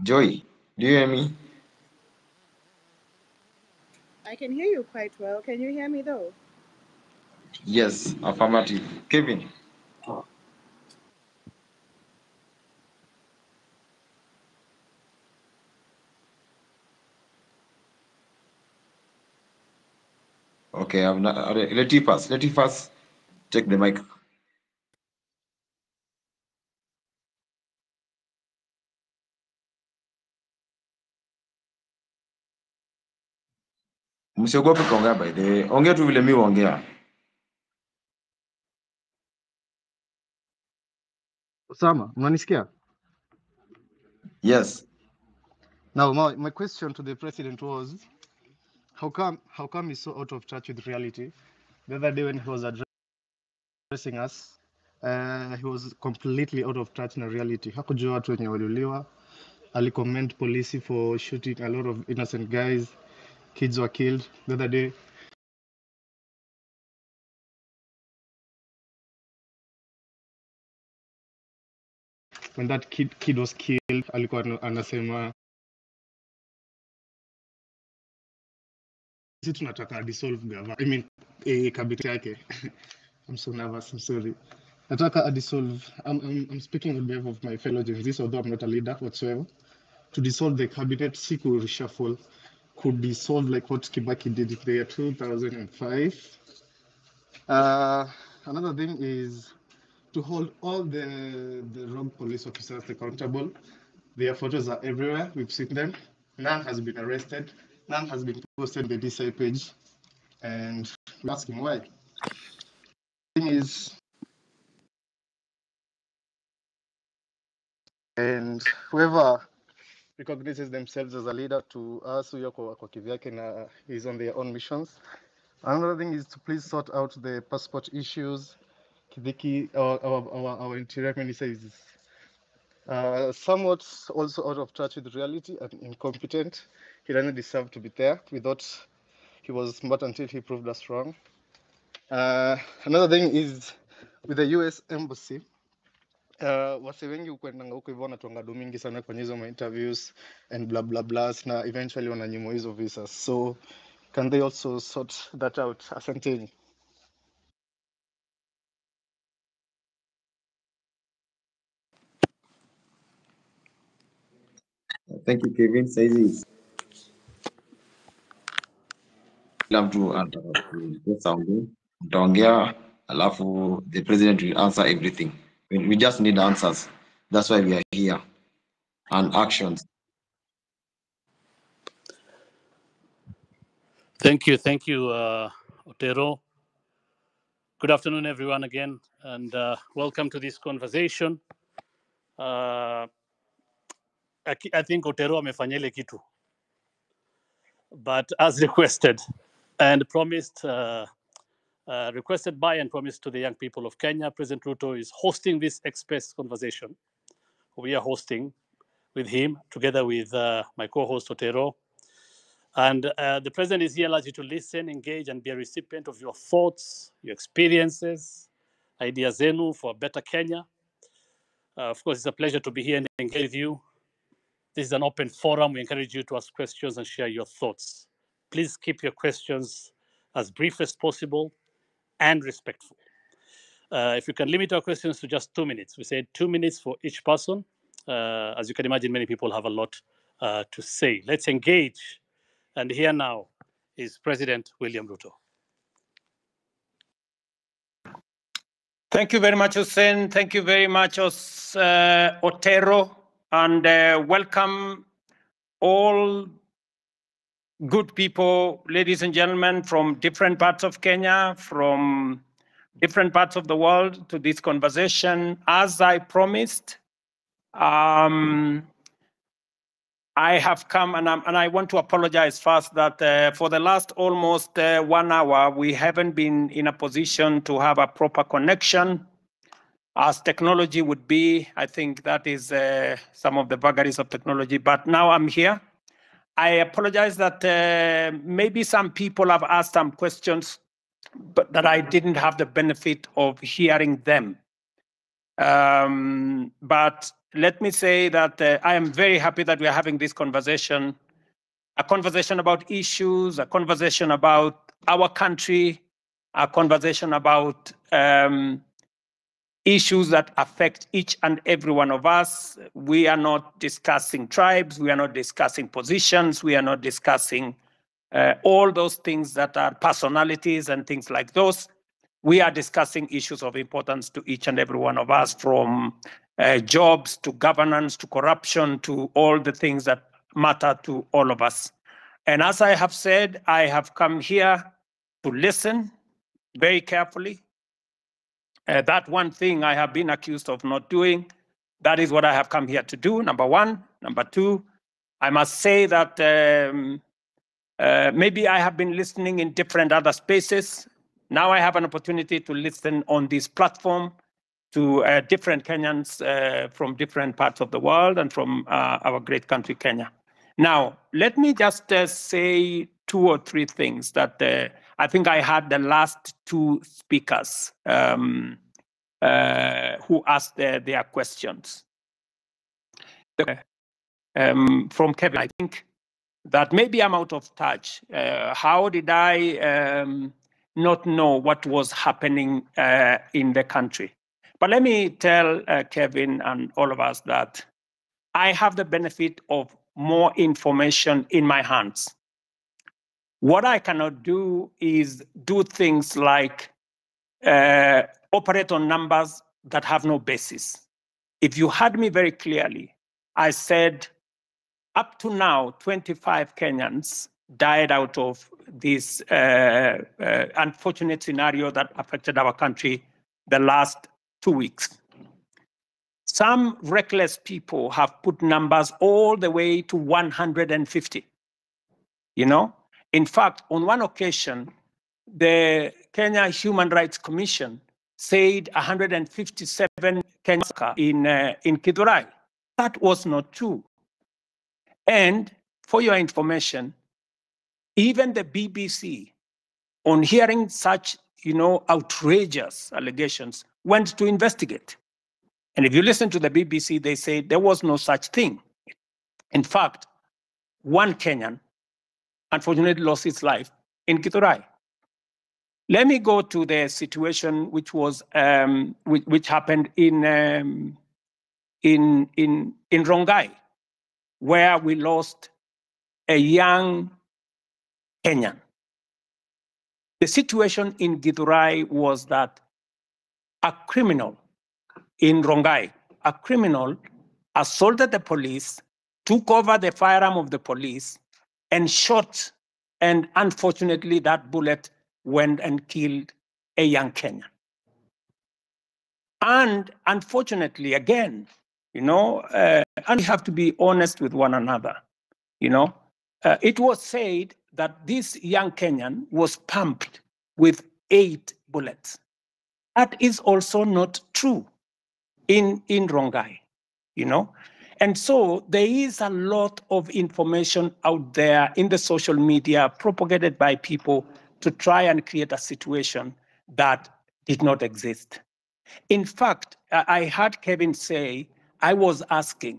Joy, do you hear me? I can hear you quite well. Can you hear me though? Yes, affirmative. Kevin, okay, I'm not. Let it first take the mic. Msiogope kuongea by the way. Ongea tu vile mimi huongea. Osama, unanisikia? Yes. Now, my question to the president was, how come he's so out of touch with reality? The other day when he was addressing us, he was completely out of touch na reality. Hakujua watu wenye waliuliwa. Comment police for shooting a lot of innocent guys. Kids were killed. The other day, when that kid was killed, alikuwa anasema sisi tunataka dissolve government. I mean, cabinet yake. I'm so nervous. I'm sorry. Nataka dissolve. I'm speaking on behalf of my fellow Gen Zs, although I'm not a leader whatsoever. To dissolve the cabinet, siku reshuffle, could dissolve like what Kibaki did in the year 2005. Another thing is to hold all the rogue police officers accountable. Their photos are everywhere. We've seen them. None has been arrested. None has been posted on the DCI page. And we're asking why. The thing is, and whoever recognizes themselves as a leader to us who yako kwa kivyake na is on their own missions. Another thing is to please sort out the passport issues. Kidiki, our interior minister is somewhat also out of touch with reality and incompetent. He doesn't deserve to be there. We thought he was smart until he proved us wrong. Another thing is with the US Embassy. Wase wengi ukwendanga huko hivyo wanatuanga mingi sana kwenye hizo interviews and blah blah blah na eventually wananyimwa hizo visas. So can they also sort that out? Asanteni. Thank you Kevin. Saizi kila mtu anataka kuongea. Mtaongea alafu the president will answer everything. We just need answers. That's why we are here. And actions. Thank you, Otero. Good afternoon, everyone, again, and welcome to this conversation. I think Otero amefanya ile kitu, but as requested and promised, requested by and promised to the young people of Kenya, President Ruto is hosting this express conversation. We are hosting with him, together with my co-host Otero. And the president is here largely to listen, engage, and be a recipient of your thoughts, your experiences, ideas zenu for a better Kenya. Of course, it's a pleasure to be here and engage with you. This is an open forum. We encourage you to ask questions and share your thoughts. Please keep your questions as brief as possible and respectful. If you can limit our questions to just 2 minutes. We said 2 minutes for each person. As you can imagine, many people have a lot to say. Let's engage. And here now is President William Ruto. Thank you very much, Hussein. Thank you very much, Otero. And welcome all good people, ladies and gentlemen, from different parts of Kenya, from different parts of the world to this conversation. As I promised, I have come and I want to apologize first that for the last almost 1 hour, we haven't been in a position to have a proper connection as technology would be. I think that is some of the vagaries of technology, but now I'm here. I apologize that maybe some people have asked some questions, but that I didn't have the benefit of hearing them. But let me say that I am very happy that we are having this conversation, a conversation about issues, a conversation about our country, a conversation about issues that affect each and every one of us. We are not discussing tribes, we are not discussing positions, we are not discussing all those things that are personalities and things like those. We are discussing issues of importance to each and every one of us, from jobs to governance to corruption to all the things that matter to all of us. And as I have said, I have come here to listen very carefully. That one thing I have been accused of not doing, that is what I have come here to do, number one. Number two, I must say that maybe I have been listening in different other spaces. Now I have an opportunity to listen on this platform to different Kenyans from different parts of the world and from our great country, Kenya. Now, let me just say 2 or 3 things that I think I had the last 2 speakers who asked their questions. From Kevin, I think that maybe I'm out of touch. How did I not know what was happening in the country? But let me tell Kevin and all of us that I have the benefit of more information in my hands. What I cannot do is do things like operate on numbers that have no basis. If you heard me very clearly, I said up to now, 25 Kenyans died out of this unfortunate scenario that affected our country the last 2 weeks. Some reckless people have put numbers all the way to 150. You know, in fact, on one occasion, the Kenya Human Rights Commission said 157 Kenyans in Githurai. That was not true. And for your information, even the BBC, on hearing such, outrageous allegations, went to investigate. And if you listen to the BBC, they say there was no such thing. In fact, one Kenyan unfortunately lost his life in Githurai. Let me go to the situation which was which happened in Rongai, where we lost a young Kenyan. The situation in Githurai was that a criminal in Rongai, a criminal assaulted the police, took over the firearm of the police, and shot, and unfortunately that bullet went and killed a young Kenyan. And unfortunately, again, and we have to be honest with one another, it was said that this young Kenyan was pumped with 8 bullets. That is also not true in Rongai, And so there is a lot of information out there in the social media propagated by people to try and create a situation that did not exist. In fact, I heard Kevin say, I was asking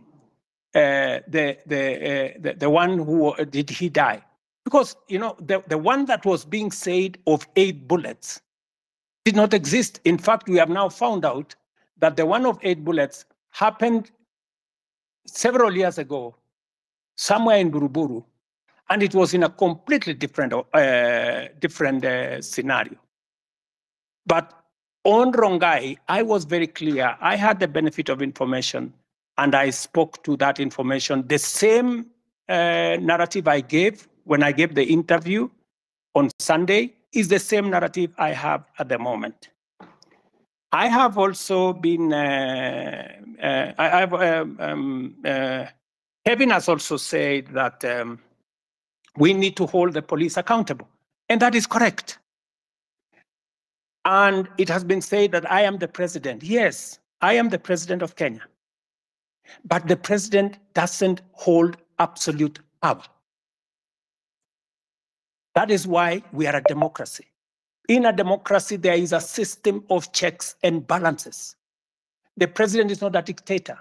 the one who, did he die? Because, the one that was being said of 8 bullets did not exist. In fact, we have now found out that the one of 8 bullets happened several years ago, somewhere in Buruburu, and it was in a completely different scenario. But on Rongai, I was very clear. I had the benefit of information, and I spoke to that information. The same narrative I gave when I gave the interview on Sunday is the same narrative I have at the moment. I have also been, Kevin has also said that we need to hold the police accountable, and that is correct. And it has been said that I am the president. Yes, I am the president of Kenya, but the president doesn't hold absolute power. That is why we are a democracy. In a democracy, there is a system of checks and balances. The president is not a dictator.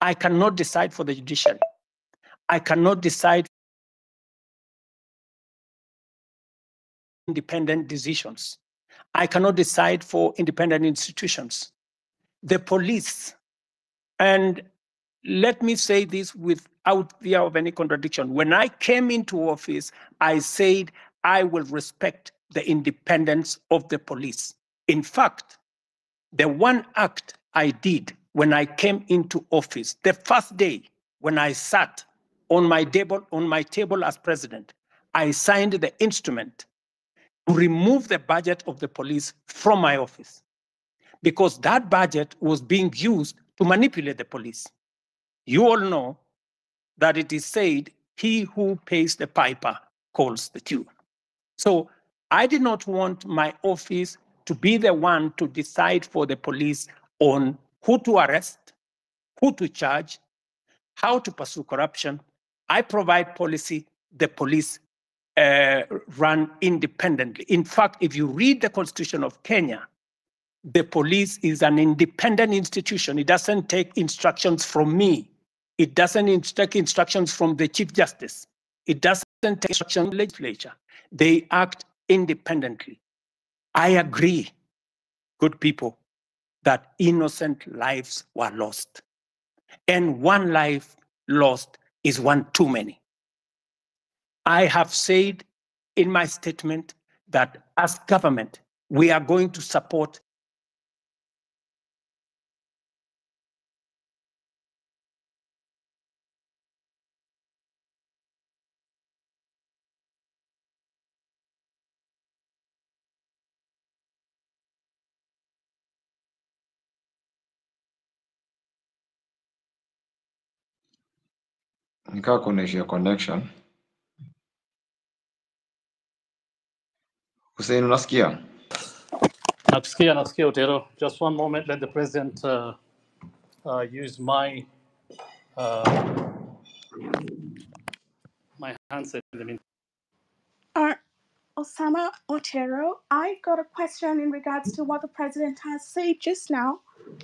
I cannot decide for the judiciary. I cannot decide independent decisions. I cannot decide for independent institutions. The police, and let me say this without fear of any contradiction. When I came into office, I said I will respect the independence of the police. In fact, the one act I did when I came into office, the first day when I sat on my table as president, I signed the instrument to remove the budget of the police from my office, because that budget was being used to manipulate the police. You all know that it is said, he who pays the piper calls the tune. So I did not want my office to be the one to decide for the police on who to arrest, who to charge, how to pursue corruption. I provide policy, the police run independently. In fact, if you read the Constitution of Kenya, the police is an independent institution. It doesn't take instructions from me. It doesn't take instructions from the Chief Justice. It doesn't take instructions from the legislature. They act independently. I agree, good people, that innocent lives were lost. And one life lost is one too many. I have said in my statement that as government, we are going to support Nikaa kuna issue ya connection. Hussein, unasikia? Nasikia Otero. Just one moment, let the president use my handset in the meantime. Osama Otero, I've got a question in regards to what the president has said just now.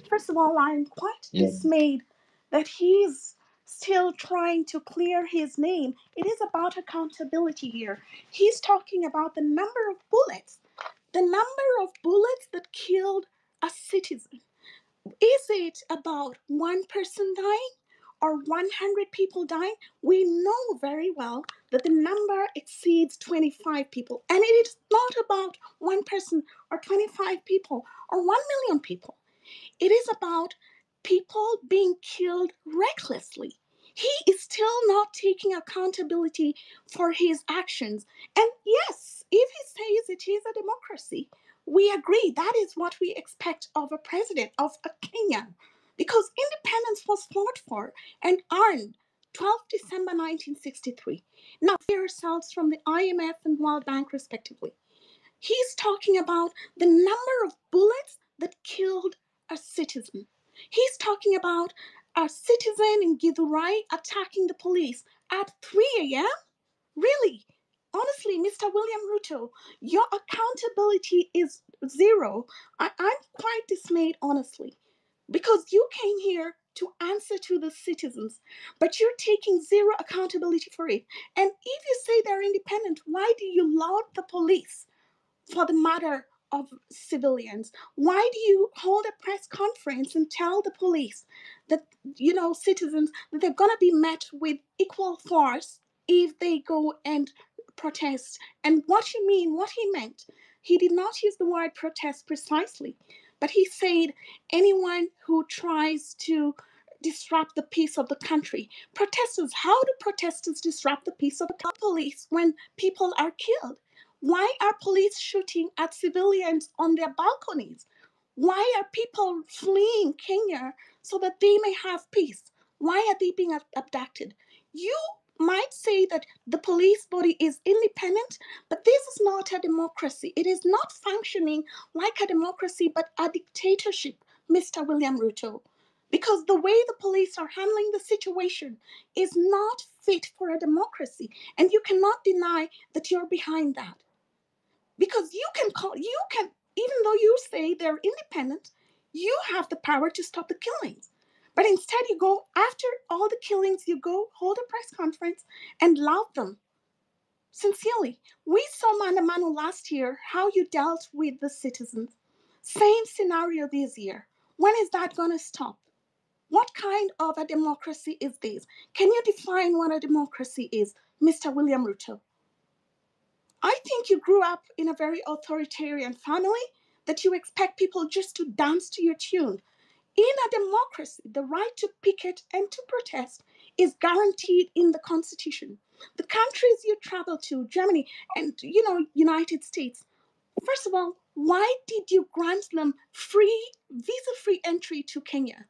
First of all, I'm quite dismayed that he's still trying to clear his name. It is about accountability here. He's talking about the number of bullets that killed a citizen. Is it about one person dying or 100 people dying? We know very well that the number exceeds 25 people. And it is not about one person or 25 people or 1 million people. It is about people being killed recklessly. He is still not taking accountability for his actions. And yes, if he says it is a democracy, we agree that is what we expect of a president, of a Kenyan, because independence was fought for and earned 12 December 1963. Now, ourselves from the IMF and World Bank, respectively. He's talking about the number of bullets that killed a citizen. He's talking about a citizen in Githurai attacking the police at 3 a.m.? Really? Honestly, Mr. William Ruto, your accountability is zero. I'm quite dismayed, honestly, because you came here to answer to the citizens, but you're taking zero accountability for it. And if you say they're independent, why do you laud the police for the murder of civilians? Why do you hold a press conference and tell the police that, citizens, that they're going to be met with equal force if they go and protest? And what he meant, he did not use the word protest precisely, but he said anyone who tries to disrupt the peace of the country. Protesters, how do protesters disrupt the peace of the police when people are killed? Why are police shooting at civilians on their balconies? Why are people fleeing Kenya so that they may have peace? Why are they being abducted? You might say that the police body is independent, but this is not a democracy. It is not functioning like a democracy, but a dictatorship, Mr. William Ruto. Because the way the police are handling the situation is not fit for a democracy. And you cannot deny that you're behind that. Because even though you say they're independent, you have the power to stop the killings. But instead, you go, after all the killings, you go hold a press conference and laud them. Sincerely, we saw Mano Mano last year, how you dealt with the citizens. Same scenario this year. When is that going to stop? What kind of a democracy is this? Can you define what a democracy is, Mr. William Ruto? I think you grew up in a very authoritarian family that you expect people just to dance to your tune. In a democracy, the right to picket and to protest is guaranteed in the Constitution. The countries you travel to, Germany and United States, first of all, why did you grant them visa-free entry to Kenya?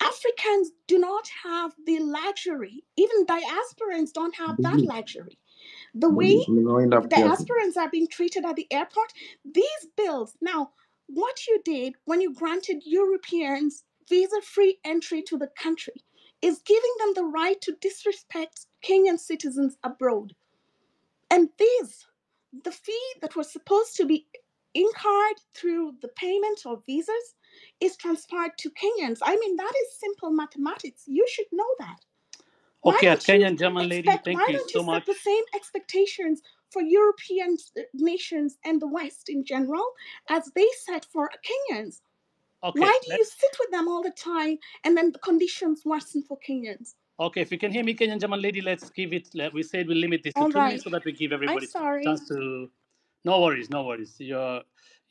Africans do not have the luxury, even diasporans don't have that luxury. The way diasporans are being treated at the airport, these bills. Now, what you did when you granted Europeans visa-free entry to the country is giving them the right to disrespect Kenyan citizens abroad. And the fee that was supposed to be incurred through the payment of visas is transferred to Kenyans. I mean, that is simple mathematics. You should know that. Okay, Kenyan German lady, thank you so much. Why don't you set the same expectations for European nations and the West in general as they set for Kenyans? Okay, why do you sit with them all the time and then the conditions worsen for Kenyans? Okay, if you can hear me, Kenyan German lady, let's give it. We said we'll limit this to 2 minutes so that we give everybody a chance to. No worries, no worries. You're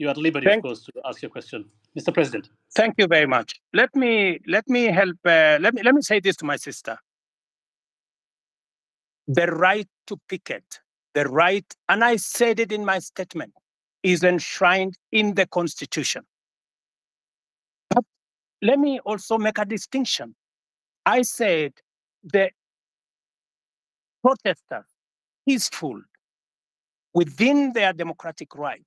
at liberty, of course, to ask your question, Mr. President. Thank you very much. Let me help. Let me say this to my sister. The right to picket, the right, and I said it in my statement, is enshrined in the Constitution. But let me also make a distinction. I said the protesters, peaceful, within their democratic right,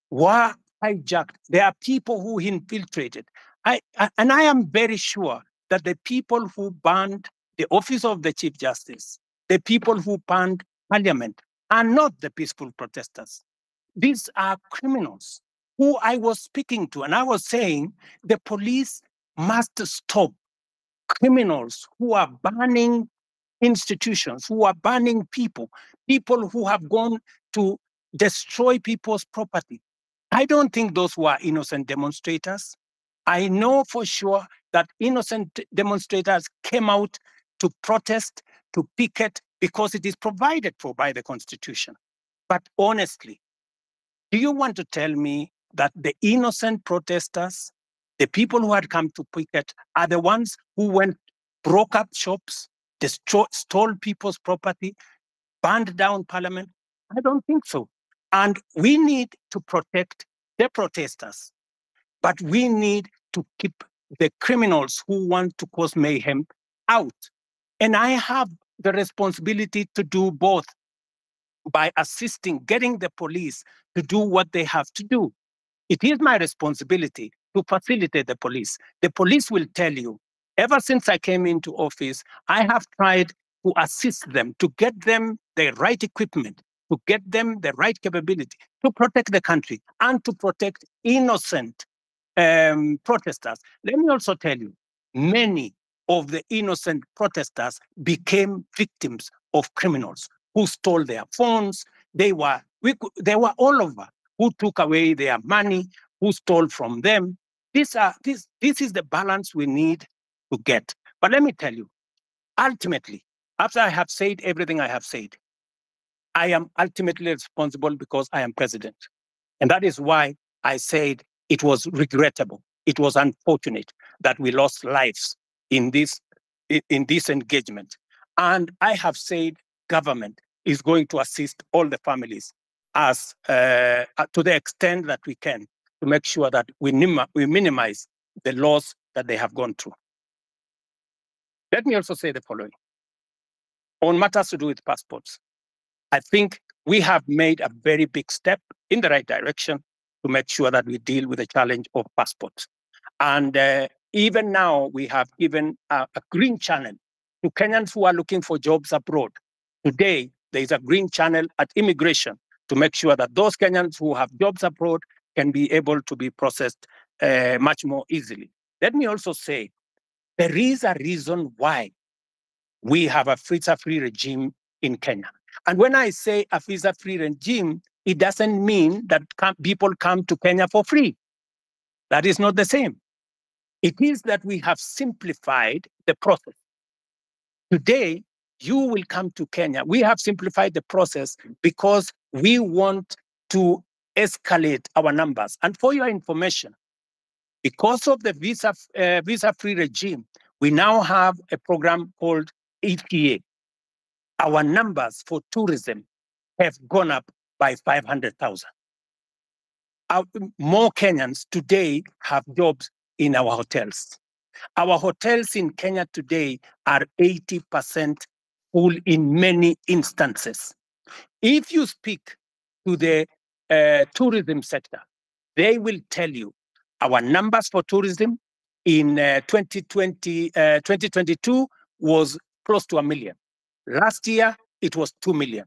were hijacked. There are people who infiltrated. And I am very sure that the people who banned the office of the Chief Justice, the people who banned Parliament, are not the peaceful protesters. These are criminals who I was speaking to, and I was saying the police must stop criminals who are banning institutions, who are banning people who have gone to destroy people's property. I don't think those were innocent demonstrators. I know for sure that innocent demonstrators came out to protest, to picket, because it is provided for by the Constitution. But honestly, do you want to tell me that the innocent protesters, the people who had come to picket, are the ones who broke up shops, stole people's property, burned down Parliament? I don't think so. And we need to protect the protesters, but we need to keep the criminals who want to cause mayhem out. And I have the responsibility to do both by assisting, getting the police to do what they have to do. It is my responsibility to facilitate the police. The police will tell you, ever since I came into office, I have tried to assist them, to get them the right equipment, to get them the right capability to protect the country and to protect innocent protesters. Let me also tell you, many of the innocent protesters became victims of criminals who stole their phones. They were all over, who took away their money, who stole from them. This is the balance we need to get. But let me tell you, ultimately, after I have said everything I have said, I am ultimately responsible because I am president. And that is why I said it was regrettable. It was unfortunate that we lost lives in this engagement. And I have said government is going to assist all the families as to the extent that we can to make sure that we minimize the loss that they have gone through. Let me also say the following. On matters to do with passports, I think we have made a very big step in the right direction to make sure that we deal with the challenge of passports. And even now, we have given a green channel to Kenyans who are looking for jobs abroad. Today, there is a green channel at immigration to make sure that those Kenyans who have jobs abroad can be able to be processed much more easily. Let me also say, there is a reason why we have a visa-free regime in Kenya. And when I say a visa-free regime, it doesn't mean that people come to Kenya for free. That is not the same. It is that we have simplified the process. Today, you will come to Kenya. We have simplified the process because we want to escalate our numbers. And for your information, because of the visa-free regime, we now have a program called ETA. Our numbers for tourism have gone up by 500,000. More Kenyans today have jobs in our hotels. Our hotels in Kenya today are 80% full in many instances. If you speak to the tourism sector, they will tell you our numbers for tourism in 2022 was close to 1 million. Last year, it was 2 million.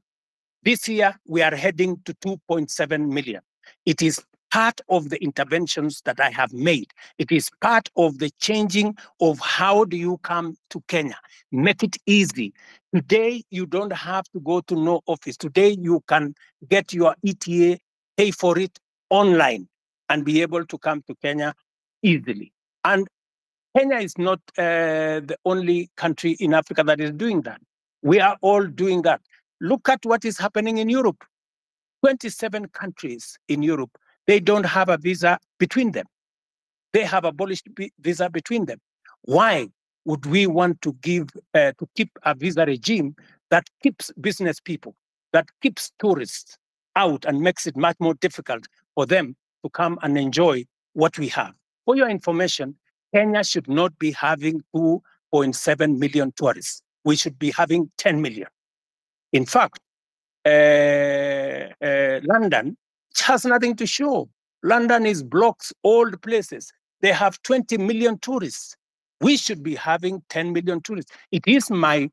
This year, we are heading to 2.7 million. It is part of the interventions that I have made. It is part of the changing of how do you come to Kenya. Make it easy. Today, you don't have to go to no office. Today, you can get your ETA, pay for it online, and be able to come to Kenya easily. And Kenya is not the only country in Africa that is doing that. We are all doing that. Look at what is happening in Europe. 27 countries in Europe, they don't have a visa between them. They have abolished visa between them. Why would we want to keep a visa regime that keeps business people, that keeps tourists out and makes it much more difficult for them to come and enjoy what we have? For your information, Kenya should not be having 2.7 million tourists. We should be having 10 million. In fact, London has nothing to show. London is blocks, old places. They have 20 million tourists. We should be having 10 million tourists. It is my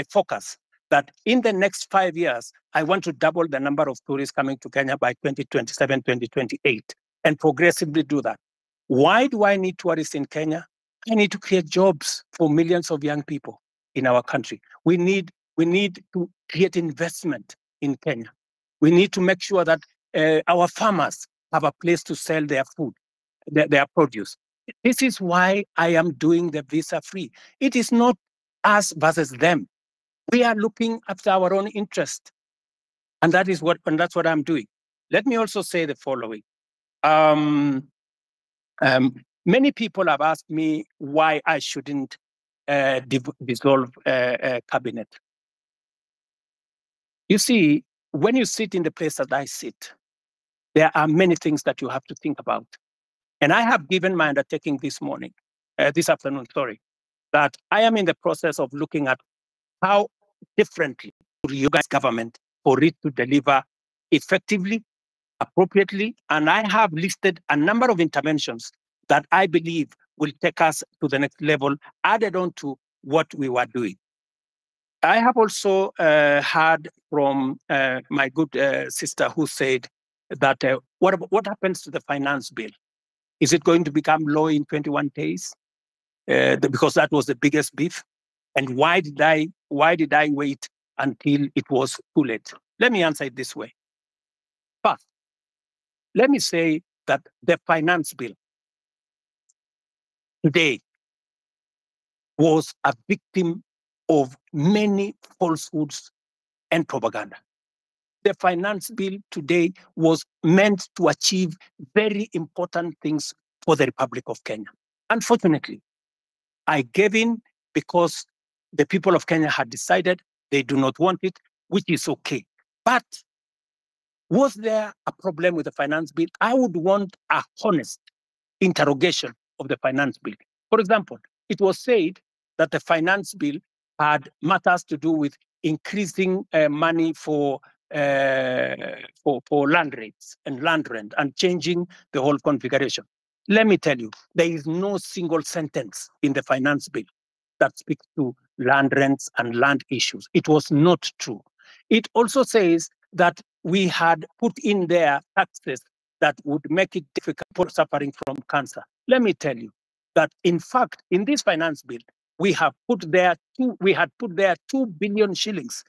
focus that in the next 5 years, I want to double the number of tourists coming to Kenya by 2027, 2028, and progressively do that. Why do I need tourists in Kenya? I need to create jobs for millions of young people in our country. We need to create investment in Kenya. We need to make sure that our farmers have a place to sell their food, their produce. This is why I am doing the visa-free. It is not us versus them. We are looking after our own interest, and that's what I'm doing. Let me also say the following. Many people have asked me why I shouldn't dissolve cabinet. You see, when you sit in the place that I sit, there are many things that you have to think about. And I have given my undertaking this afternoon, that I am in the process of looking at how differently to reorganize government for it to deliver effectively, appropriately. And I have listed a number of interventions that I believe will take us to the next level, added on to what we were doing. I have also heard from my good sister who said that what happens to the finance bill? Is it going to become law in 21 days? Because that was the biggest beef. And why did I wait until it was too late? Let me answer it this way. First, let me say that the finance bill today was a victim of many falsehoods and propaganda. The finance bill today was meant to achieve very important things for the Republic of Kenya. Unfortunately, I gave in because the people of Kenya had decided they do not want it, which is okay. But was there a problem with the finance bill? I would want a honest interrogation of the finance bill. For example, it was said that the finance bill had matters to do with increasing money for land rates and land rent and changing the whole configuration. Let me tell you, there is no single sentence in the finance bill that speaks to land rents and land issues. It was not true. It also says that we had put in there taxes that would make it difficult for suffering from cancer. Let me tell you that, in fact, in this finance bill, we had put there 2 billion shillings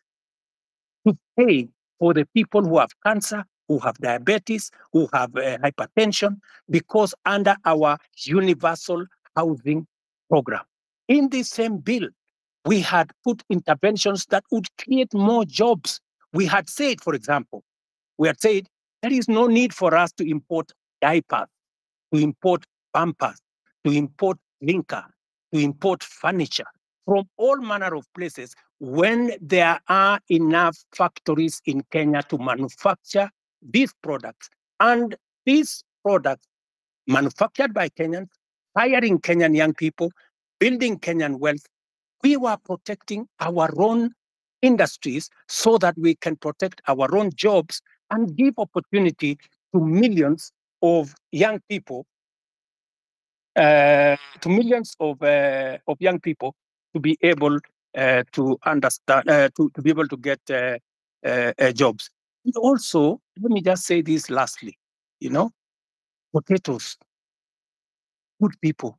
to pay for the people who have cancer, who have diabetes, who have hypertension, because under our universal housing program. In this same bill, we had put interventions that would create more jobs. We had said, for example, there is no need for us to import diapers, to import pampers, to import linker, to import furniture from all manner of places when there are enough factories in Kenya to manufacture these products. And these products manufactured by Kenyans, hiring Kenyan young people, building Kenyan wealth, we were protecting our own industries so that we can protect our own jobs and give opportunity to millions of young people, to be able to understand, to be able to get jobs. And also, let me just say this lastly, potatoes, good people.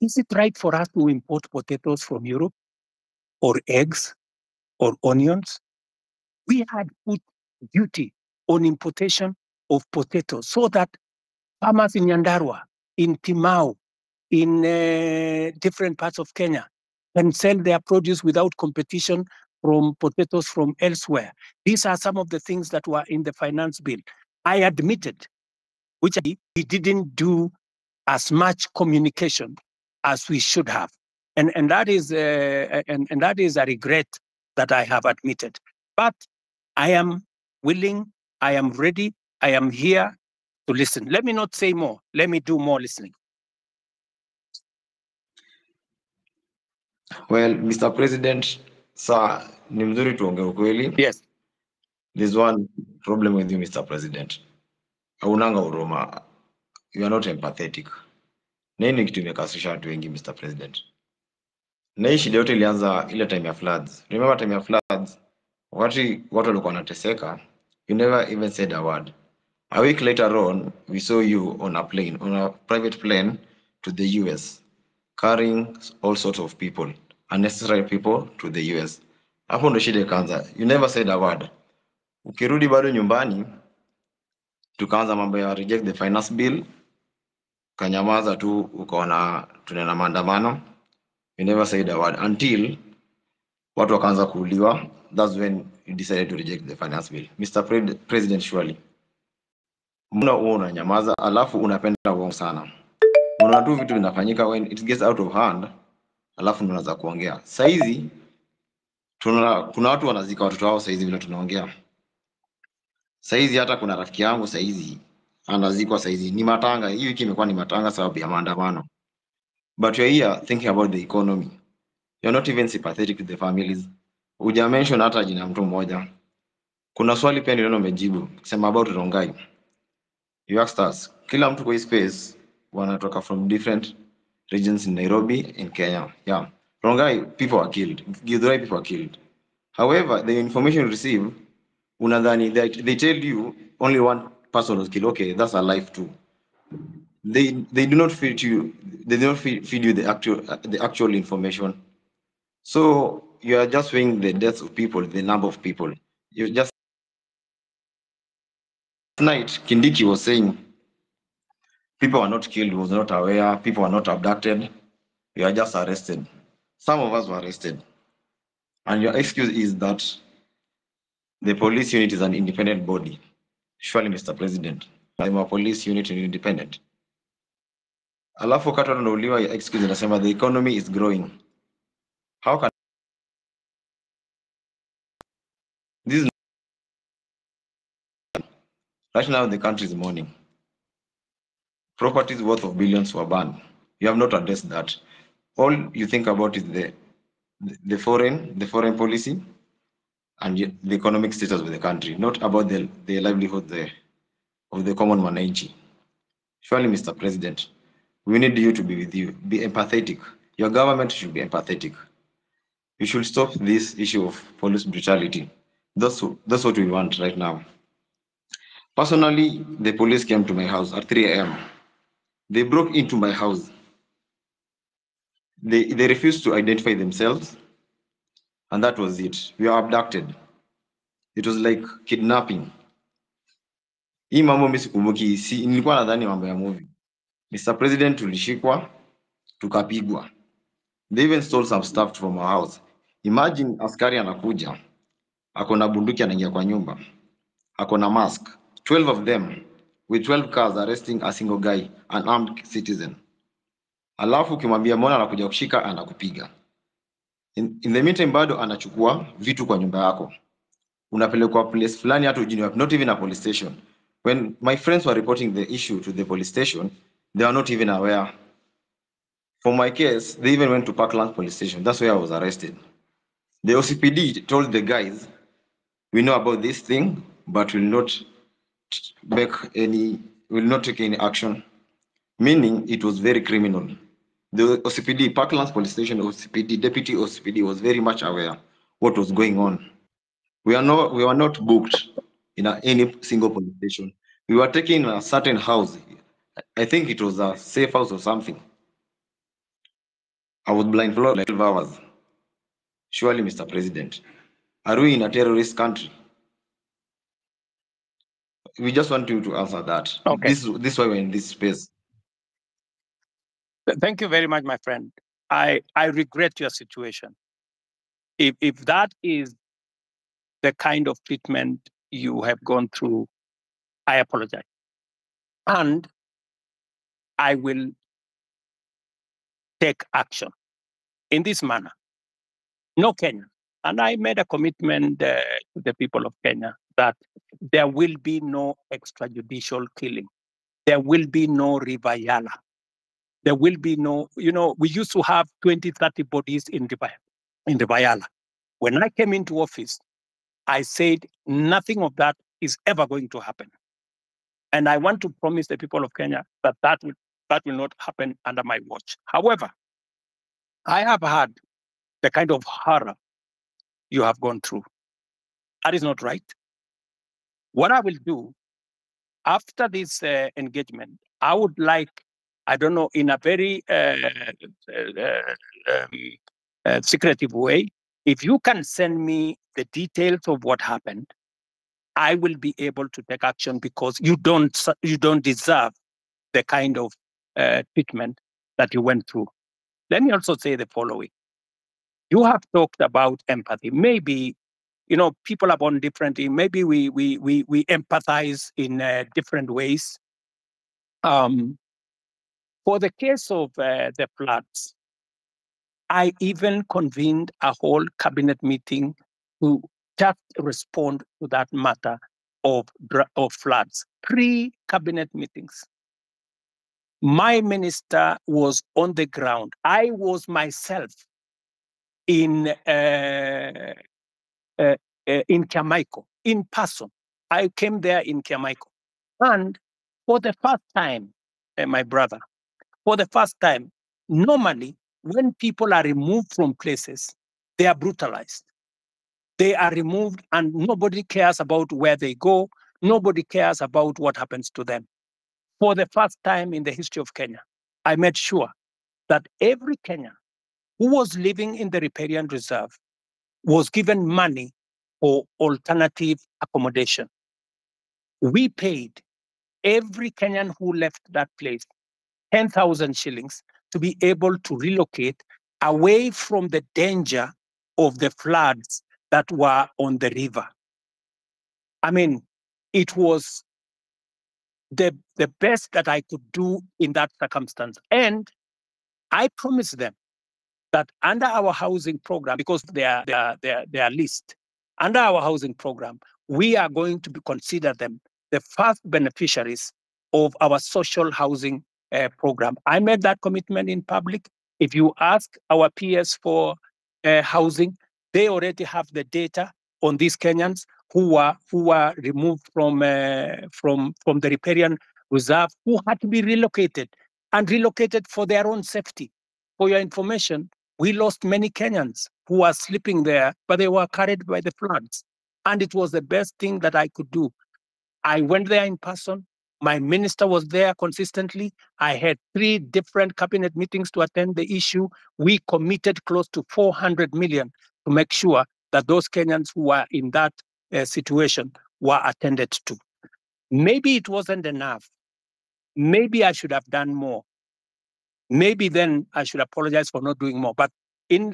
Is it right for us to import potatoes from Europe, or eggs, or onions? We had put duty on importation of potatoes so that farmers in Nyandarua, in Timau, in different parts of Kenya can sell their produce without competition from potatoes from elsewhere. These are some of the things that were in the finance bill. I admitted, which we didn't do as much communication as we should have. And that is a regret that I have admitted. But I am willing, I am ready, I am here to listen. Let me not say more. Let me do more listening. Well, Mr. President, sir, ni mzuri tuongee ukweli. Yes. There's one problem with you, Mr. President. Haunanga huruma. You are not empathetic. Na hii ni kitu imekasirisha watu wengi, Mr. President. Na hii shida yote ilianza ile time ya floods. Remember time ya floods? Wakati watu walikuwa wanateseka, you never even said a word. A week later on, we saw you on a private plane to the US, carrying all sorts of people, unnecessary people to the US. Hapo ndo shida ikaanza. You never said a word. Ukirudi bado nyumbani, tukaanza mambo ya reject the finance bill, kanyamaza tu, ukaona tunaenda maandamano. You never said a word until watu wakaanza kuuliwa. That's when you decided to reject the finance bill. Mr. President, surely mbona huo unanyamaza alafu unapenda uongo sana? Unaona tu vitu vinafanyika when it gets out of hand, alafu unaanza kuongea. Saizi kuna watu wanazika watoto wao saizi vile tunaongea. Saizi hata kuna rafiki yangu saizi anazikwa saizi. Ni matanga, hii wiki imekuwa ni matanga sababu ya maandamano. But you're here thinking about the economy. You're not even sympathetic to the families. Uja mention hata jina mtu mmoja. Kuna swali pia niliona umejibu kusema about Rongai. You asked us, kila mtu kwa hii space wanatoka from different regions in Nairobi, in Kenya. Yeah. Rongai, people are killed. Githurai, people are killed. However, the information you receive, unadhani, they tell you only one person was killed. Okay, that's a life too. They do not feed you. They do not feed you the actual information. So you are just weighing the deaths of people, the number of people. You just tonight, Kindiki was saying people are not killed, was not aware, people are not abducted, you are just arrested. Some of us were arrested. And your excuse is that the police unit is an independent body. Surely, Mr. President, I'm a police unit is independent. Alafu wakati wanauliwa, your excuse inasema the economy is growing. How can this? Right now, the country is mourning. Properties worth of billions were banned. You have not addressed that. All you think about is the foreign policy and the economic status of the country, not about the livelihood of the common mananchi. Surely, Mr. President, we need you to be with you. Be empathetic. Your government should be empathetic. You should stop this issue of police brutality. That's what we want right now. Personally, the police came to my house at 3 a.m. They broke into my house. They refused to identify themselves, and that was it. We were abducted. It was like kidnapping. Hii mambo mimi sikumbuki, nilikuwa nadhani mambo ya movie. Mr. President tulishikwa, tukapigwa. They even stole some stuff from our house. Imagine askari anakuja, ako na bunduki anaingia kwa nyumba, ako na mask, 12 of them with 12 cars arresting a single guy, an armed citizen. Alafu ukimwambia mbona anakuja kushika, anakupiga. In the meantime bado anachukua vitu kwa nyumba yako. Unapelekwa place fulani hata ujini, not even a police station. When my friends were reporting the issue to the police station, they were not even aware. For my case, they even went to Parkland police station. That's where I was arrested. The OCPD told the guys, we know about this thing, but will not take any action. Meaning it was very criminal. The OCPD, Parklands police station OCPD, deputy OCPD was very much aware what was going on. We were not booked in any single police station. We were taken in a certain house. I think it was a safe house or something. I was blindfolded like 12 hours. Surely, Mr. President, are we in a terrorist country? We just want you to answer that. Okay. This is why we're in this space. Thank you very much, my friend. I regret your situation. If that is the kind of treatment you have gone through, I apologize. And I will take action in this manner. No Kenya. And I made a commitment to the people of Kenya that there will be no extrajudicial killing. There will be no River Yala. There will be no, we used to have 20, 30 bodies in River Yala. When I came into office, I said nothing of that is ever going to happen. And I want to promise the people of Kenya that that will not happen under my watch. However, I have had the kind of horror you have gone through. That is not right. What I will do after this engagement, I would like, I don't know, in a very secretive way, if you can send me the details of what happened, I will be able to take action, because you don't deserve the kind of treatment that you went through. Let me also say the following. You have talked about empathy. Maybe, people are born differently. Maybe we empathize in different ways. For the case of the floods, I even convened a whole cabinet meeting to just respond to that matter of floods. 3 cabinet meetings. My minister was on the ground. I was myself in Kiamaiko, in person. I came there in Kiamaiko. And for the first time, my brother, for the first time, normally when people are removed from places, they are brutalized. They are removed and nobody cares about where they go. Nobody cares about what happens to them. For the first time in the history of Kenya, I made sure that every Kenyan who was living in the riparian reserve was given money for alternative accommodation. We paid every Kenyan who left that place 10,000 shillings to be able to relocate away from the danger of the floods that were on the river. I mean, it was the best that I could do in that circumstance. And I promised them that under our housing program, because they are list, under our housing program, we are going to consider them the first beneficiaries of our social housing program. I made that commitment in public. If you ask our peers for housing, they already have the data on these Kenyans who were removed from the riparian reserve, who had to be relocated for their own safety. For your information, we lost many Kenyans who were sleeping there, but they were carried by the floods. And it was the best thing that I could do. I went there in person. My minister was there consistently. I had 3 different cabinet meetings to attend the issue. We committed close to 400 million to make sure that those Kenyans who were in that situation were attended to. Maybe it wasn't enough. Maybe I should have done more. Maybe then I should apologize for not doing more. But to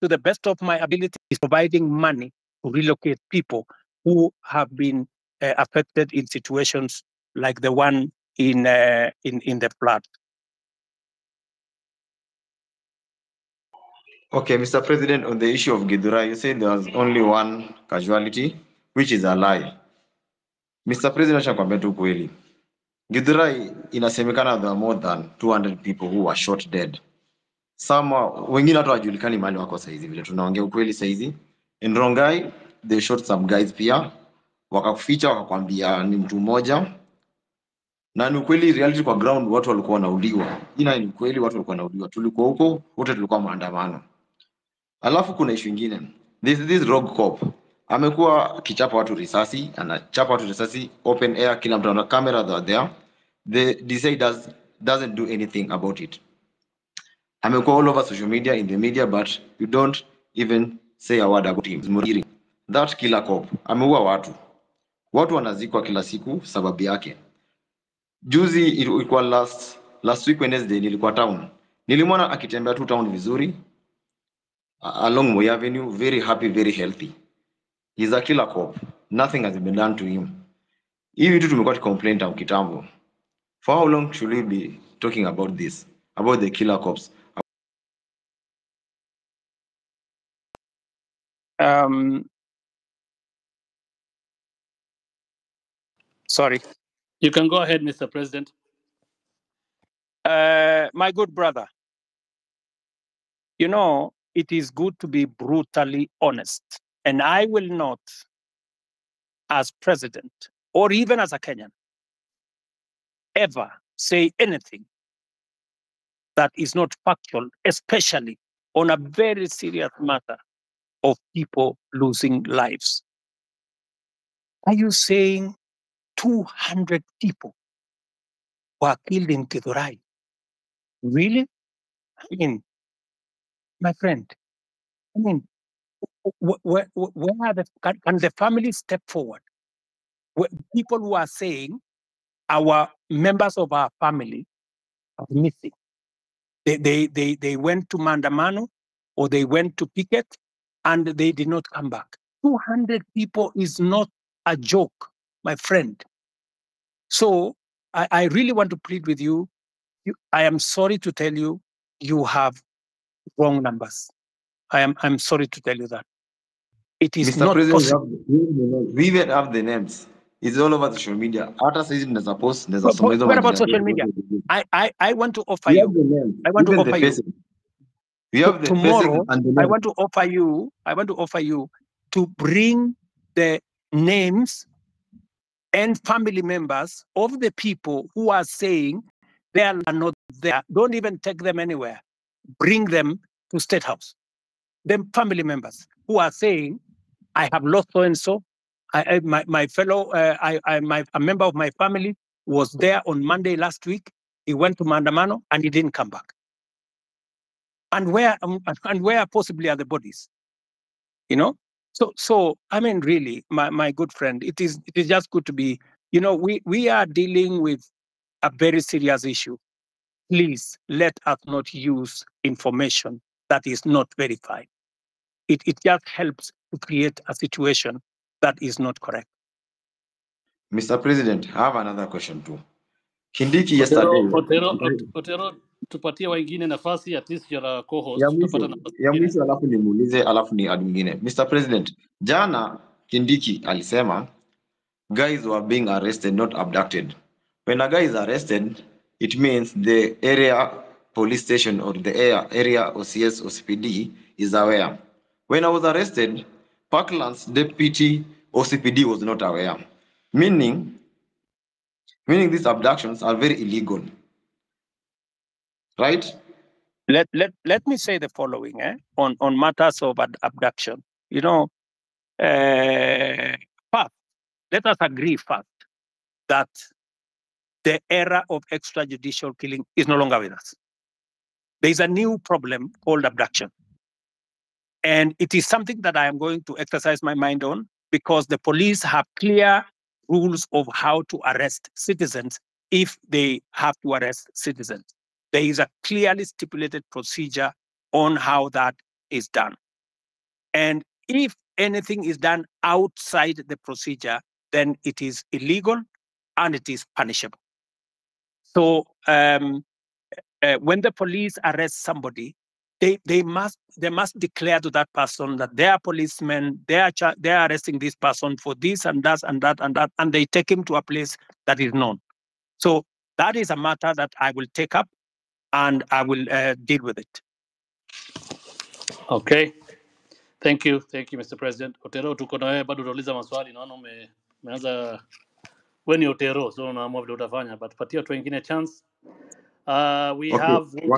the best of my ability, is providing money to relocate people who have been affected in situations like the one in the flood. Okay, Mr. President, on the issue of Githurai, you said there was only one casualty, which is a lie. Mr. President, acha nikwambie tu kweli. Githurai inasemekana there are more than 200 people who were shot dead. Some wengine hata wajulikani mahali wako saizi, vile tunaongea ukweli saizi. In Rongai, they shot some guys pia, wakakuficha wakakwambia ni mtu mmoja. Na ni ukweli, reality kwa ground watu walikuwa wanauliwa. Ina ni ukweli, watu walikuwa wanauliwa. Tulikuwa huko, wote tulikuwa maandamano. Alafu kuna issue nyingine. This rogue cop amekuwa kichapa watu risasi, anachapa watu risasi open air, kila mtu ana camera there. The DCI doesn't do anything about it. Amekuwa all over social media, in the media, but you don't even say a word about him. Muriri, that killer cop ameua watu. Watu wanazikwa kila siku sababu yake. Juzi ilikuwa last week Wednesday, nilikuwa town. Nilimwona akitembea tu town vizuri along Moi Avenue, very happy, very healthy. He's a killer cop. Nothing has been done to him. Hivi vitu tumekuwa tucomplain tangu kitambo. For how long should we be talking about this? About the killer cops? Sorry. You can go ahead, Mr. President. My good brother, you know, it is good to be brutally honest. And I will not, as president, or even as a Kenyan, ever say anything that is not factual, especially on a very serious matter of people losing lives. Are you saying 200 people were killed in Githurai? Really? I mean, my friend, I mean, where are can the family step forward? People who are saying our members of our family are missing. They went to Maandamano or they went to picket and they did not come back. 200 people is not a joke, my friend. So I really want to plead with you. I am sorry to tell you, you have wrong numbers. I'm sorry to tell you that. It is Mr. not President, possible. we even have the names. It's all over social media. Hata saizi tunaweza post, tunaweza soma hizo What about majina. social media? I want to offer We have you. the names. I want to Even the offer you. faces. We have the Tomorrow, faces and the I names. want to offer you to bring the names and family members of the people who are saying they are not there. Don't even take them anywhere. Bring them to State House. Them family members who are saying, I have lost so and so. My fellow, a member of my family was there on Monday last week. He went to Maandamano and he didn't come back. And where possibly are the bodies? You know. So I mean, really, my good friend, it is just good to be. You know, we are dealing with a very serious issue. Please let us not use information that is not verified. It just helps to create a situation that is not correct. Mr. President, I have another question too. Kindiki yesterday. Otero, tupatie wengine nafasi, at least you're co-host. Ya mwisho alafu nimuulize alafu ni ad mwingine. Mr. President, jana Kindiki alisema guys were being arrested, not abducted. When a guy is arrested, it means the area police station or the area OCS or CPD is aware. When I was arrested, Parkland's deputy OCPD was not aware, meaning these abductions are very illegal, right? Let me say the following on matters of abduction. You know, first, let us agree first that the era of extrajudicial killing is no longer with us. There is a new problem called abduction. And it is something that I am going to exercise my mind on, because the police have clear rules of how to arrest citizens if they have to arrest citizens. There is a clearly stipulated procedure on how that is done. And if anything is done outside the procedure, then it is illegal and it is punishable. So when the police arrest somebody, they must declare to that person that they are policemen, they are arresting this person for this and that and that and that, and they take him to a place that is known. So that is a matter that I will take up and I will deal with it. Okay. Thank you, Mr. President. Otero, tuko na wewe bado utauliza maswali, naona umeanza wewe ni Otero, so unaamua vile utafanya, but patia watu wengine chance. We'll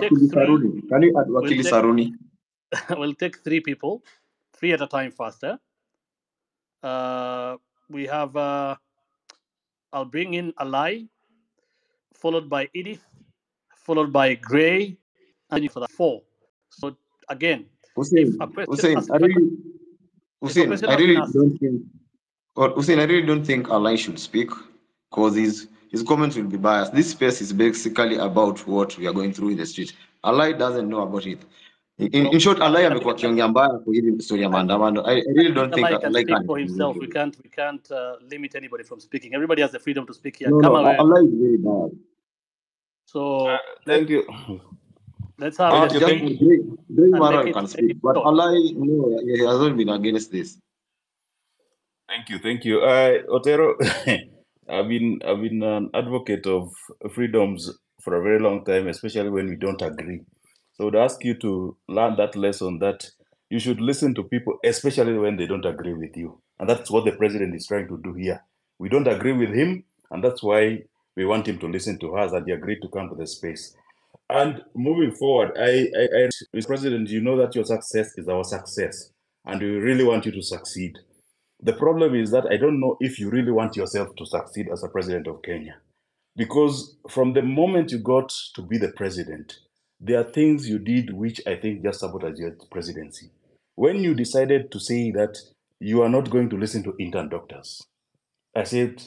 take three. Can you add Wakili Saruni? We'll take 3 people, 3 at a time faster. We have I'll bring in Alai, followed by Edith, followed by Gray, and for the 4. So again, Hussein, I really don't think Alai should speak, because his comments will be biased. This space is basically about what we are going through in the street. Alai doesn't know about it. In short, Alai amekuwa kiongea mbaya kwa hili story ya maandamano. I really don't think Alai can speak for himself. We can't limit anybody from speaking. Everybody has the freedom to speak here. No, Alai is very bad. So thank you. Let's have Gray Mara can speak, but Alai, no, he hasn't been against this. Thank you. Otero, I've been an advocate of freedoms for a very long time, especially when we don't agree. So I would ask you to learn that lesson, that you should listen to people, especially when they don't agree with you. And that's what the president is trying to do here. We don't agree with him, and that's why we want him to listen to us, and he agreed to come to the space. And moving forward, Mr. President, you know that your success is our success, and we really want you to succeed. The problem is that I don't know if you really want yourself to succeed as a president of Kenya. Because from the moment you got to be the president, there are things you did which I think just sabotaged your presidency. When you decided to say that you are not going to listen to intern doctors, I said,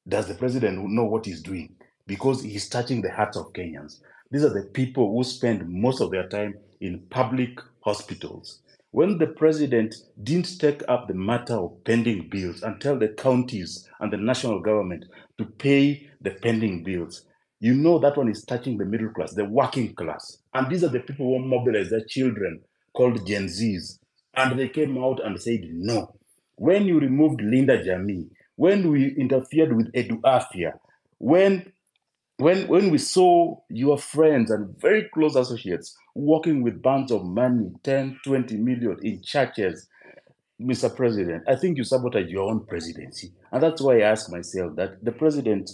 does the president know what he's doing? Because he's touching the hearts of Kenyans. These are the people who spend most of their time in public hospitals. When the president didn't take up the matter of pending bills and tell the counties and the national government to pay the pending bills, you know that one is touching the middle class, the working class. And these are the people who mobilize their children, called Gen Zs. And they came out and said no. When you removed Linda Jamii, when we interfered with Edu Afia, when we saw your friends and very close associates working with bands of money, 10, 20 million in churches, Mr. President, I think you sabotage your own presidency. And that's why I ask myself that the president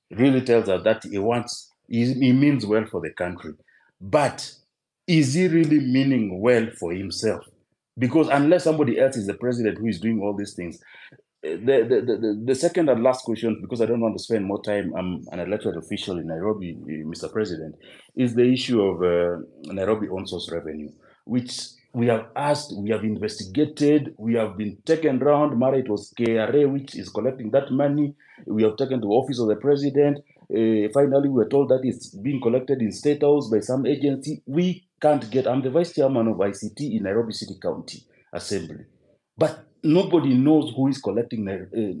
really tells us that he means well for the country. But is he really meaning well for himself? Because unless somebody else is the president who is doing all these things, the second and last question, because I don't want to spend more time, I'm an elected official in Nairobi, Mr. President, is the issue of Nairobi on-source revenue, which we have asked, we have investigated, we have been taken around. Mara, it was KRA which is collecting that money. We have taken to the office of the president. Finally, we were told that it's being collected in State House by some agency. We can't get, I'm the vice chairman of ICT in Nairobi City County Assembly. But nobody knows who is collecting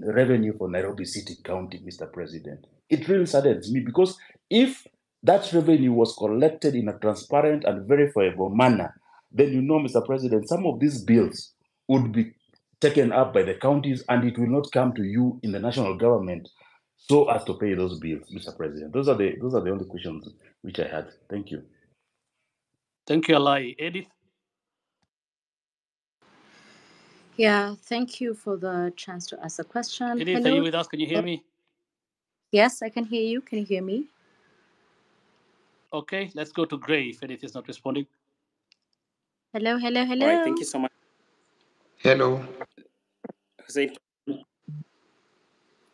revenue for Nairobi City County, Mr. President. It really saddens me, because if that revenue was collected in a transparent and verifiable manner, then you know, Mr. President, some of these bills would be taken up by the counties and it will not come to you in the national government so as to pay those bills, Mr. President. Those are the only questions which I had. Thank you. Thank you, Alai. Edith? Yeah, thank you for the chance to ask a question. Edith, Hello. are you with us? Can you hear me? Yes, I can hear you. Can you hear me? Okay, let's go to Gray if Edith is not responding. Hello. All right, thank you so much. Hello. Hussein,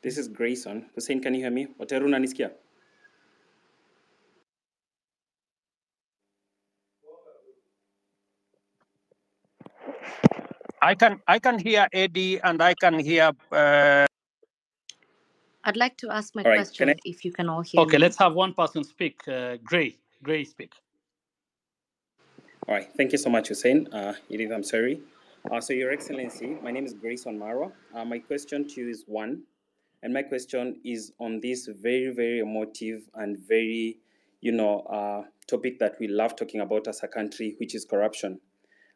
This is Grayson. Hussein, can you hear me? Oteru unanisikia? I can hear Eddie and I can hear. I'd like to ask my All right, question if you can all hear Okay, me. let's have one person speak. Gray speak. All right, thank you so much, Hussein. Edith, I'm sorry. So, Your Excellency, my name is Grayson Marwa. My question to you is one, and my question is on this very, very emotive and very, topic that we love talking about as a country, which is corruption.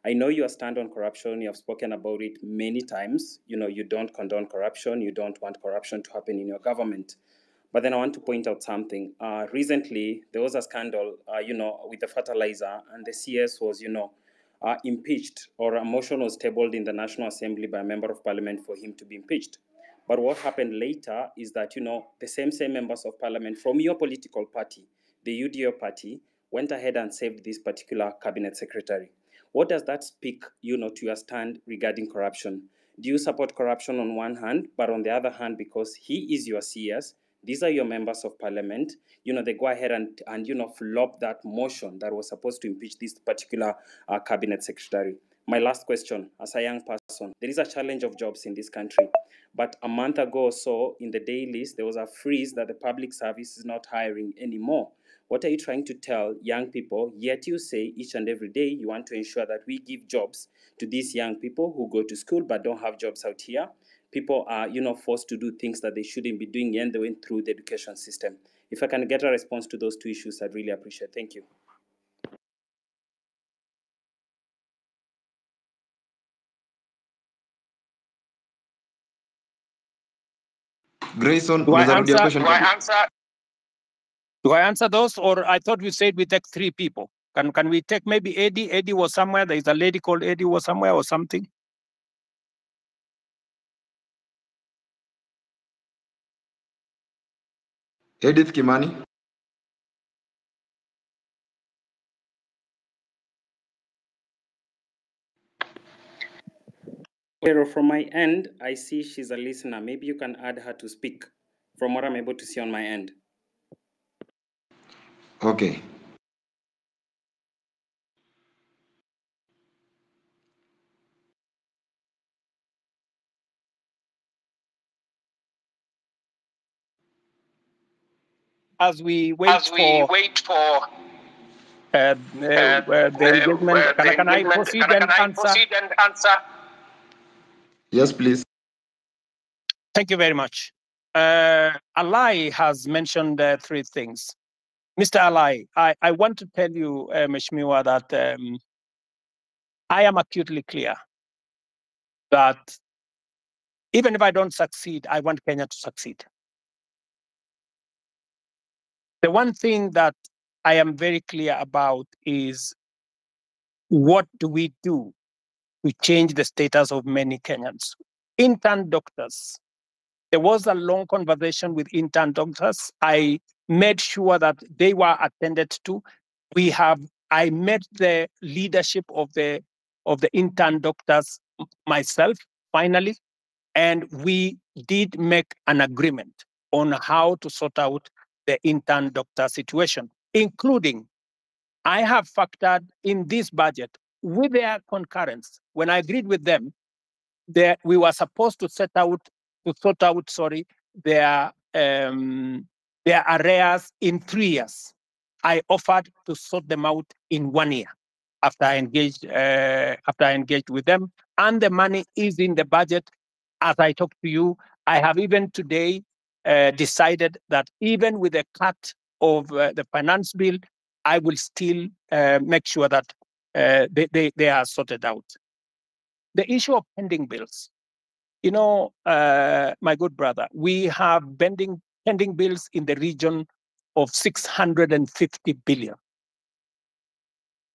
I know you stand on corruption. You have spoken about it many times. You don't condone corruption. You don't want corruption to happen in your government. But then I want to point out something. Recently, there was a scandal, with the fertilizer, and the CS was, impeached, or a motion was tabled in the National Assembly by a member of parliament for him to be impeached. But what happened later is that, the same members of parliament from your political party, the UDO party, went ahead and saved this particular cabinet secretary. What does that speak, to your stand regarding corruption? Do you support corruption on one hand, but on the other hand, because he is your CS, these are your members of parliament, they go ahead and flop that motion that was supposed to impeach this particular cabinet secretary? My last question, as a young person, there is a challenge of jobs in this country. But a month ago or so, in the dailies, there was a freeze that the public service is not hiring anymore. What are you trying to tell young people? Yet you say each and every day you want to ensure that we give jobs to these young people who go to school but don't have jobs out here. People are, forced to do things that they shouldn't be doing, and they went through the education system. If I can get a response to those two issues, I'd really appreciate it. Thank you. Grayson, Do I unaweza rudia answer? question please? Do I answer those, or I thought we said we take three people? Can we take maybe Eddie? Eddie was somewhere. There is a lady called Eddie was somewhere or something. Edith Kimani. Pero from my end, I see she's a listener. Maybe you can add her to speak from what I'm able to see on my end. Okay. As we wait for the engagement, can I proceed and answer? Yes, please. Thank you very much. Alai has mentioned three things. Mr. Alai, I want to tell you, Mheshimiwa, that I am acutely clear that even if I don't succeed, I want Kenya to succeed. The one thing that I am very clear about is what do we do to change the status of many Kenyans? Intern doctors. There was a long conversation with intern doctors. I made sure that they were attended to. I met the leadership of the intern doctors myself, finally, and we did make an agreement on how to sort out the intern doctor situation, including I have factored in this budget with their concurrence. When I agreed with them, we were supposed to sort out their arrears in 3 years. I offered to sort them out in 1 year after I engaged with them, and the money is in the budget. As I talk to you, I have even today decided that even with a cut of the finance bill, I will still make sure that they are sorted out. The issue of pending bills. My good brother, we have pending bills in the region of 650 billion.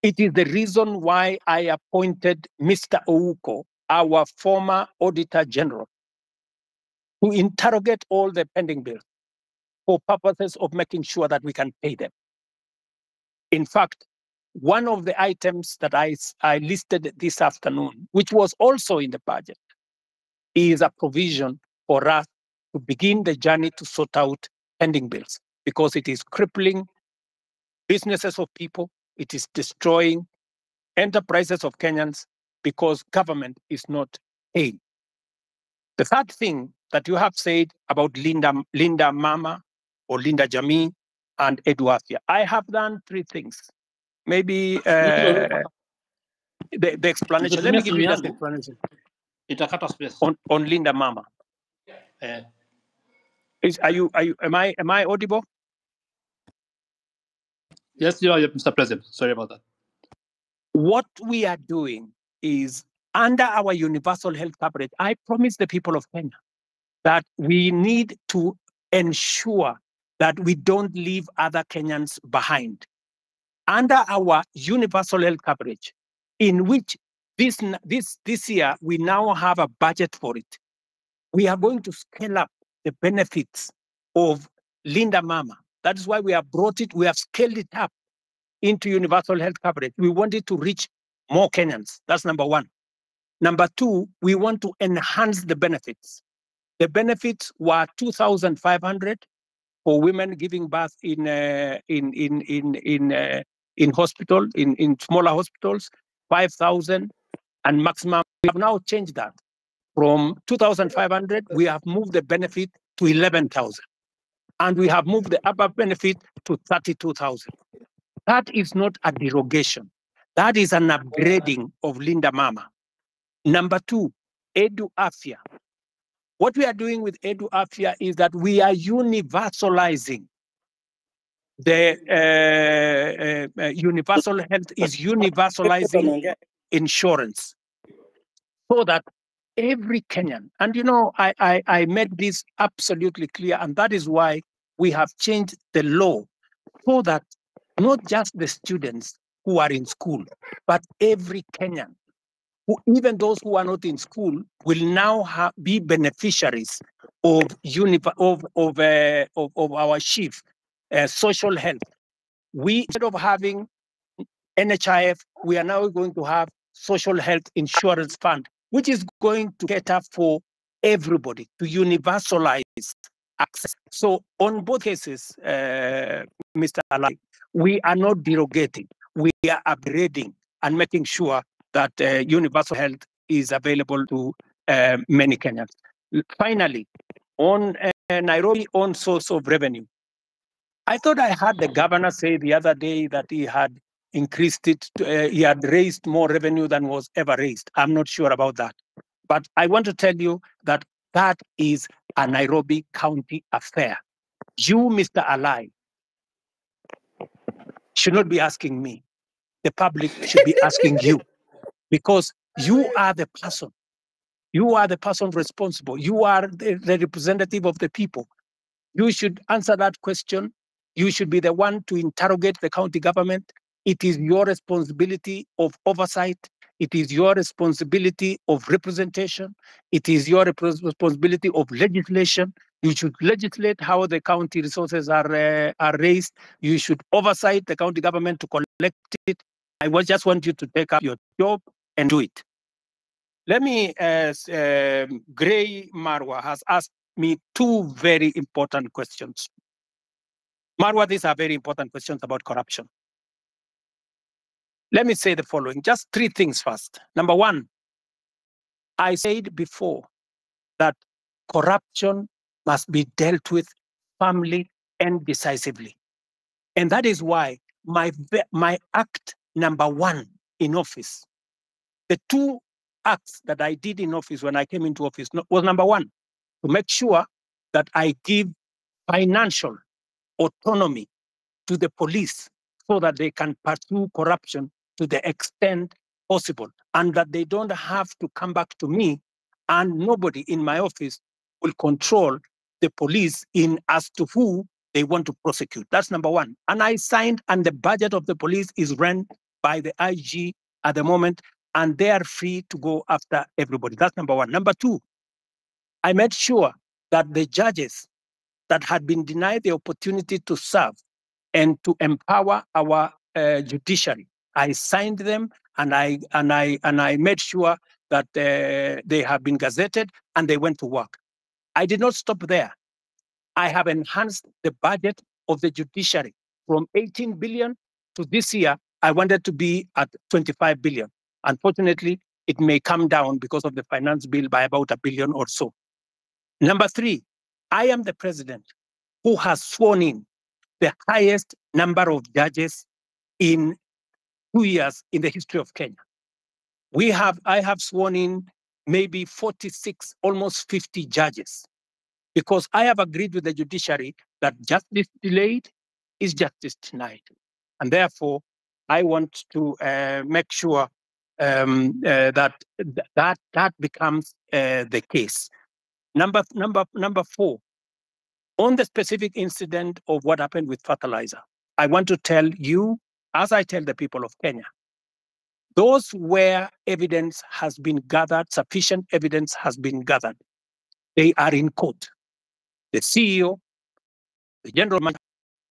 It is the reason why I appointed Mr. Ouko, our former Auditor General, to interrogate all the pending bills for purposes of making sure that we can pay them. In fact, one of the items that I listed this afternoon, which was also in the budget, is a provision for us to begin the journey to sort out pending bills, because it is crippling businesses of people, it is destroying enterprises of Kenyans because government is not paying. The third thing that you have said about Linda Mama or Linda Jamii and Edu Afya, I have done three things. Maybe the explanation. Let me give you just the explanation. Itakata space. On Linda Mama. Am I audible? Yes, you are, Mr. President. Sorry about that. What we are doing is, under our universal health coverage, I promise the people of Kenya that we need to ensure that we don't leave other Kenyans behind. Under our universal health coverage, in which this year we now have a budget for it, we are going to scale up the benefits of Linda Mama. That is why we have brought it, we have scaled it up into universal health coverage. We want it to reach more Kenyans. That's number one. Number two, we want to enhance the benefits. The benefits were 2,500 for women giving birth in hospital, in smaller hospitals, 5,000 and maximum. We have now changed that. From 2,500, we have moved the benefit to 11,000. And we have moved the upper benefit to 32,000. That is not a derogation. That is an upgrading of Linda Mama. Number two, Edu Afya. What we are doing with Edu Afya is that we are universalizing the universal health is universalizing insurance, so that every Kenyan, and you know, I made this absolutely clear, and that is why we have changed the law, so that not just the students who are in school, but every Kenyan, even those who are not in school, will now be beneficiaries of our chief social health. We, instead of having NHIF, we are now going to have social health insurance fund, which is going to cater for everybody, to universalize access. So on both cases, Mr. Alai, we are not derogating, we are upgrading and making sure that universal health is available to many Kenyans. Finally, on Nairobi own source of revenue, I thought I heard the governor say the other day that he had increased it, he had raised more revenue than was ever raised. I'm not sure about that. But I want to tell you that that is a Nairobi County affair. You, Mr. Alai, should not be asking me. The public should be asking you, because you are the person. You are the person responsible. You are the representative of the people. You should answer that question. You should be the one to interrogate the county government. It is your responsibility of oversight. It is your responsibility of representation. It is your responsibility of legislation. You should legislate how the county resources are raised. You should oversight the county government to collect it. I just want you to take up your job and do it. Let me, Gray Marwa has asked me two very important questions. Marwa, these are very important questions about corruption. Let me say the following, just three things first. Number one, I said before that corruption must be dealt with firmly and decisively. And that is why my act number one in office, the two acts that I did in office when I came into office was number one, to make sure that I give financial autonomy to the police so that they can pursue corruption to the extent possible, and that they don't have to come back to me, and nobody in my office will control the police in as to who they want to prosecute. That's number one. And I signed, and the budget of the police is run by the IG at the moment, and they are free to go after everybody. That's number one. Number two, I made sure that the judges that had been denied the opportunity to serve and to empower our judiciary, I signed them, and I made sure that they have been gazetted and they went to work. I did not stop there. I have enhanced the budget of the judiciary from 18 billion to this year. I wanted to be at 25 billion. Unfortunately, it may come down because of the finance bill by about $1 billion or so. Number 3, I am the president who has sworn in the highest number of judges in 2 years in the history of Kenya. I have sworn in maybe 46, almost 50 judges, because I have agreed with the judiciary that justice delayed is justice denied. And therefore, I want to make sure that becomes the case. Number 4, on the specific incident of what happened with fertilizer, I want to tell you, as I tell the people of Kenya, those where evidence has been gathered, sufficient evidence has been gathered, they are in court. The CEO, the general manager,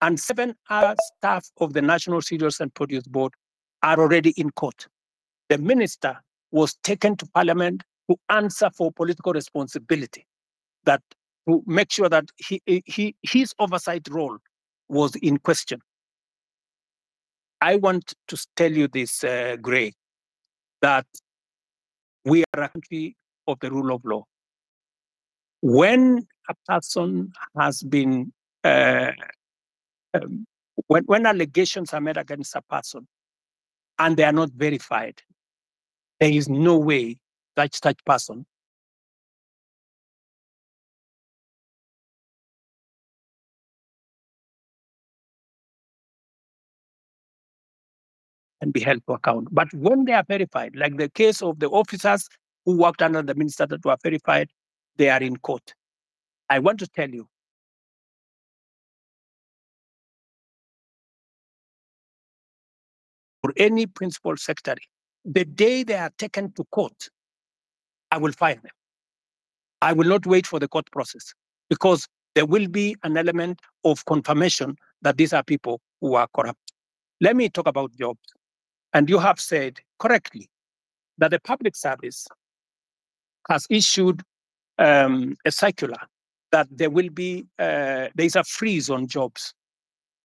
and 7 other staff of the National Cereals and Produce Board are already in court. The minister was taken to parliament to answer for political responsibility, that to make sure that his oversight role was in question. I want to tell you this, Gray, that we are a country of the rule of law. When a person has been, when allegations are made against a person and they are not verified, there is no way that such person can be held to account. But when they are verified, like the case of the officers who worked under the minister that were verified, they are in court. I want to tell you, for any principal secretary, the day they are taken to court, I will fire them. I will not wait for the court process, because there will be an element of confirmation that these are people who are corrupt. Let me talk about jobs. And you have said correctly that the public service has issued a circular that there will be, there is a freeze on jobs.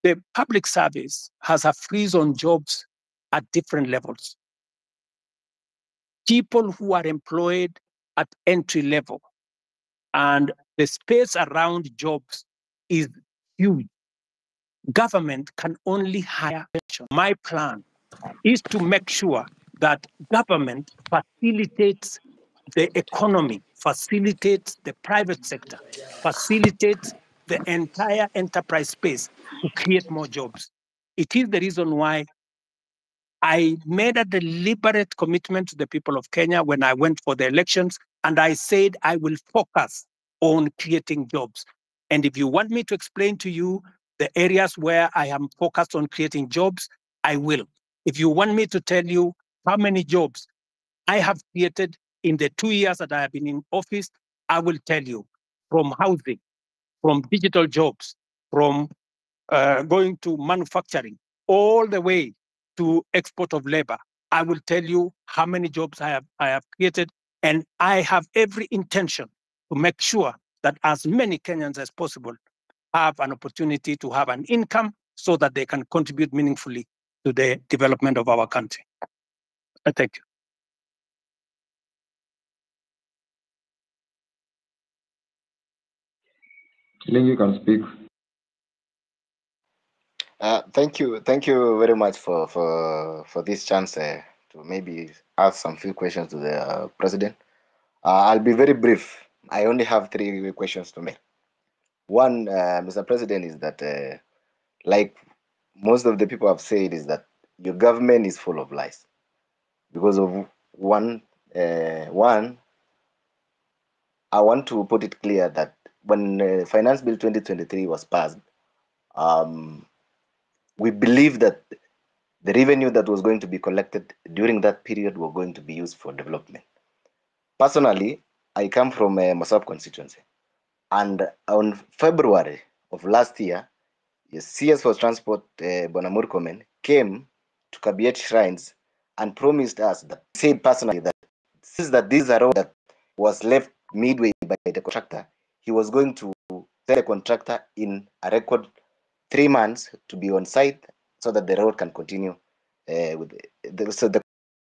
The public service has a freeze on jobs at different levels. People who are employed at entry level, and the space around jobs is huge. Government can only hire. My plan is to make sure that government facilitates the economy, facilitates the private sector, facilitates the entire enterprise space to create more jobs. It is the reason why I made a deliberate commitment to the people of Kenya when I went for the elections, and I said I will focus on creating jobs. And if you want me to explain to you the areas where I am focused on creating jobs, I will. If you want me to tell you how many jobs I have created in the 2 years that I have been in office, I will tell you, from housing, from digital jobs, from going to manufacturing, all the way to export of labor. I will tell you how many jobs I have created, and I have every intention to make sure that as many Kenyans as possible have an opportunity to have an income so that they can contribute meaningfully to the development of our country. Thank you. Kiling, you can speak. Thank you very much for this chance to maybe ask some few questions to the president. I'll be very brief. I only have 3 questions to make. One, Mr. President, is that like most of the people have said, is that your government is full of lies because of one. I want to put it clear that when Finance Bill 2023 was passed, we believe that the revenue that was going to be collected during that period were going to be used for development. Personally, I come from a Masab constituency, and on February of last year, the CS for Transport, Bwana Murkomen, came to Kabiet Shrines and promised us, that said personally, that this is a road that was left midway by the contractor. he was going to tell a contractor in a record 3 months to be on site so that the road can continue with so the